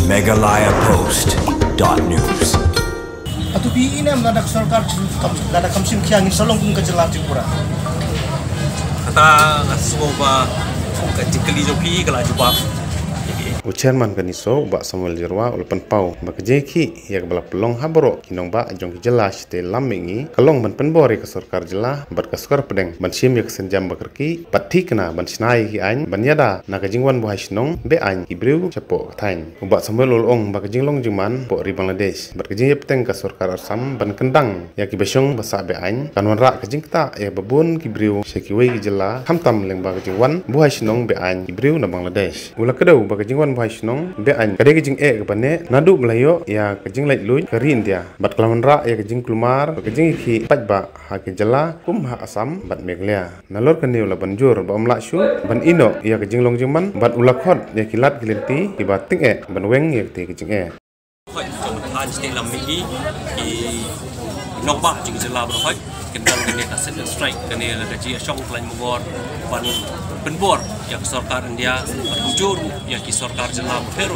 megalayapost.news. Atu pi ini mendadak sarkar mendadak kamsim kiangin salong kung kajelah Tripura. Kata ngasuh ba kecikli jopi kalau jubah. Chairman kaniso ba Samuel Jirwa ulpan pau ba kejeki ya bala pelong haboro kinong ba jong jelas te lamingi kalong ban penbori ke sarkar jelah bat ka skor pedeng ban sim ya senjam bakerki pati kena ban snai ki an ban yada na ka jingwan bu haisnong be an ibriu chapo tain ba Samuel ulong ba jinglong jingman po ri Bangladesh bat kejeng peteng ka sarkar Assam ban kendang ya ki besong ba sa be an kanwan ra ka jingta ya babun ki briu sekiwe ki jelah hamtam leng ba jingwan bu haisnong be an ibriu na Bangladesh ula kedau ba jingwan Nong be an kade kejing ke bane nadu melayo ya kejing lait luj ke India bat kelaman ra ya kejing kelumar kejing ki pajba ha ke jela kum ha Asam bat Meghalaya nalor kene ula banjur ba omla syu ban ino ya kejing long jingman bat ulakhot ya kilat kilinti ki bating ban weng ya te kejing khoi jong than ste lam mi ki nok ba jing jela ba khoi kendang kene ka set strike kene la ka ji syong plan mugor ban penbor yang sarkar India berujur yang ki sarkar jelah fer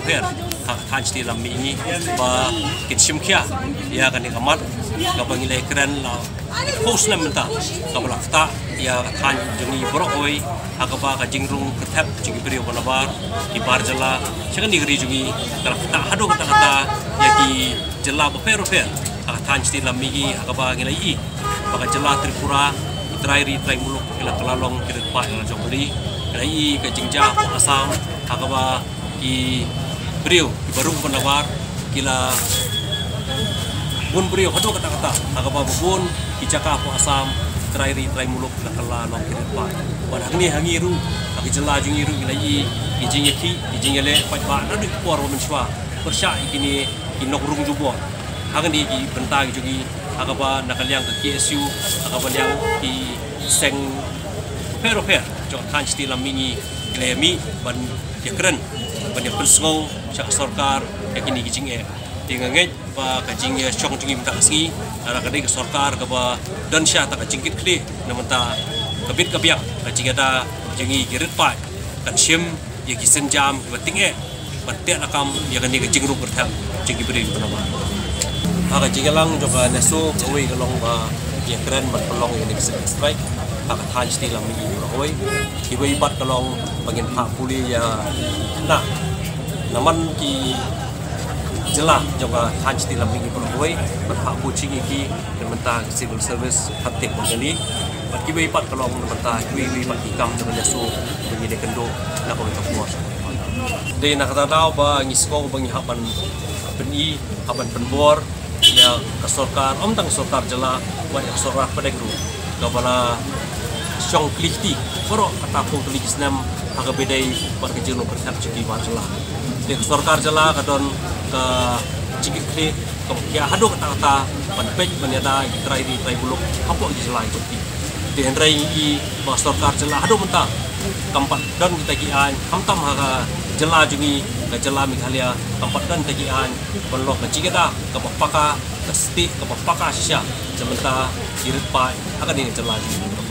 than ste lam mi ba kit simkhia ya kan kamat ka bangilai kran la post lam menta ka balafta ya than jeni boroi akaba ka jingrung ketap jingi beri bonabar di bar jelah sekan digeri jungi ka hado kata ya ki jelah fer than ste lam mi akaba ngilai baka jelah Tripura trai muluk kila kelalong kira pak yang jomri lai ke jingja Assam akaba ki beriu ki baru penabar kila bun beriu hadu kata akaba bun ki jaka Assam trai muluk kila kelalong kira pak wan hangi ru ki jela jungi ru lai ki jingele pak ba na dik por menswa persya ikini ki nokrung jubon hagan di bentang jungi akaba nakaliang ke KSU akaba liang ki seng fer jok than ste lam mingi glemi ban ya keren ban ya persngau syak sarkar yakini kijing tinganget ba kajing ya chong jingi minta singi ara kadai ke sarkar ka ba dan sya ta kajingkit kli namenta kabit kabiak kajing ada jingi kirit pai kan sim ya kisen jam bating ban te nakam ya kan ni kajing ru bertham jingi beri penama aga jingalang joka nesu away kalong ya keren ban pelong ini kisen strike tak than ste lam mi roi ki wei bat kalong bangin pak puli ya na naman ki jelah joka than ste lam mi roi bat pak pu chingi ki menta civil service hatik mangani bat ki wei bat kalong menta ki wei bat ki kam dengan nesu bagi de kendo na ko to kuas de na kata dau ba ngisko bangi haban beni haban penbor ya kasorkar tang sorkar jelah wa sorkar pedegru gabala syong klihti foro kata pung tulisnam aga bedai par ke jeno pertap ciki ba jelah de sorkar jelah kadon ke ciki kli ke ya hado kata ban pej banyada trai buluk apo jelah itu de endrai i ba sorkar jelah hado menta kampat dan kita kian hamtam haga jelah jungi ke jelah Meghalaya kampat dan tagian bonlok ke cigada ke paka ke sti ke paka sisya sementa kirit pai akan ini jelah jungi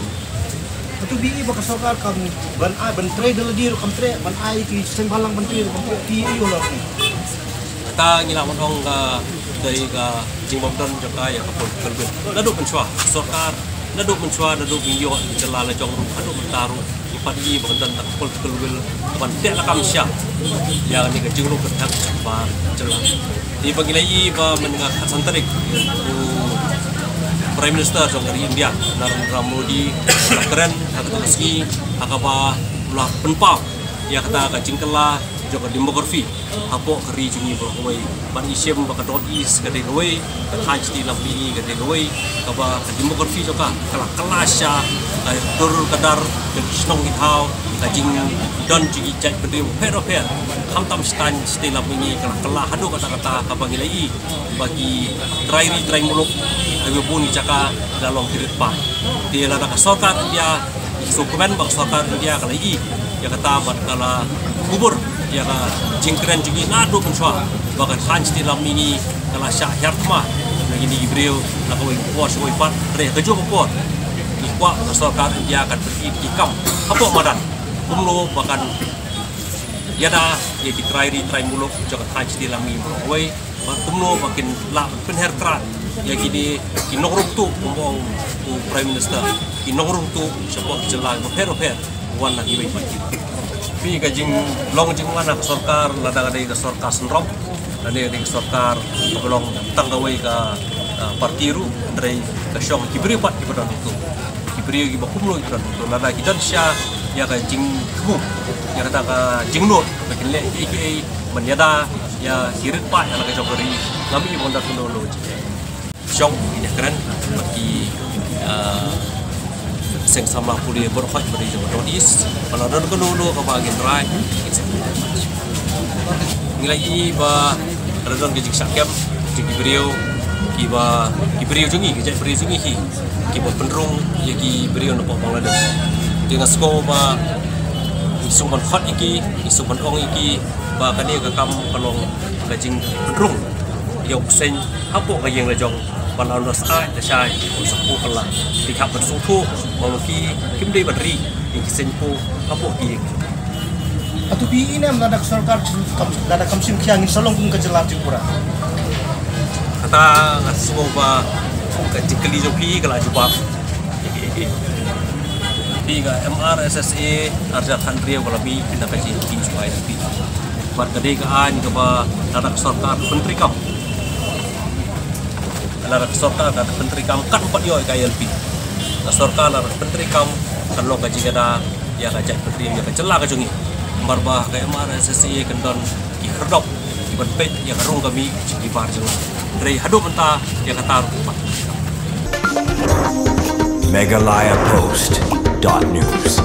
Atu bi baka sarkar kam ban trai dal dir kam trai ban ai ki sembalang ban trai kam pi yo la kata ngila mong dari ke jingbomdon joka ya kapol kelbet nadu penswa sarkar nadu bingyo jelah la jong ru adu mentaru pagi bandan tak pol kelwil ban te la kam sya ya ni ke jingru ketak ba jelah di pagilai ba menengah santarik Prime Minister jong dari India Narendra Modi keren agak terski akaba ulah penpau ya kata ka jingkela jong demografi apo keri jungi berhoi ban isem ba dot is kade hoi than ste lam mi kade hoi kaba demografi joka kala kelasya tur kadar ke snong hau kajing don jigi jat berdeu fer hamtam stan ste lam mi kala hadu kata kabangilai bagi trai muluk ayo pun jaka dalam kirit pa dia la ka sarkar India sukumen bang sarkar India kala ya kata bat kala kubur ya ka jingkren jigi nadu penswa bagan than ste lam mi kala sya yartma lagi ni ibreu la ko pos ko pat re kejo pot ikwa sarkar India akan pergi di kam apa madan umlo bahkan yada ya ki try muluk jok taj di lami wei kumno makin la penher krat ya ki nongrum tu ngomong prime minister ki nongrum tu siapa jelas per wan lagi baik pi ka jing long jing mana sarkar ladang ada ke sarkar senrop dan ada ke sarkar belong tanggawai ka partiru dari ke syong kibri pat ki badan itu kibri ki bakumlo itu lada ki dan sya ya ka jing ku ya kata ka jing no makin le ki menyada ya hirit pat ala ka jogori ngami bonda kuno lo syong ini keren bagi seng sama puli berkhaj beri Jawa Northeast kalau ada kono ke bagian rai nilai ba radon ke jiksakam jiki beriau jungi ke beriau jungi ki ba penrung ya ki beriau no Bangladesh dengan sko ba isumban khat iki isumban ong iki ba kani ka kam kalong kajing penrung ya sen hapo ka yang lejong Palau Nusai, Desai, Usapu Kelah, Dikap Bersuku, Maluki, Kimdei Badri, Inkisenku, Kapok Giek. Atau bi ini am dadak sarkar dadak kamsim kiangin salong pun kejelas Tripura. Kata semua ba kecikeli joki kala jubab. Tiga MRSSA Arjat Handria Walabi pindah kaji pincuai tapi. Bar kadai kaan ke ba dadak sarkar menteri kam. Lara sorkar dan menteri kam kan empat yo KLP. Sorkar lara menteri kam kalau gaji kada ya gajak menteri ya kecela kajungi. Marbah ke MRSSA kendon ki herdok ki benpet ya karung kami di bar jeung. Dari hadu mentah ya kata Meghalaya Post.news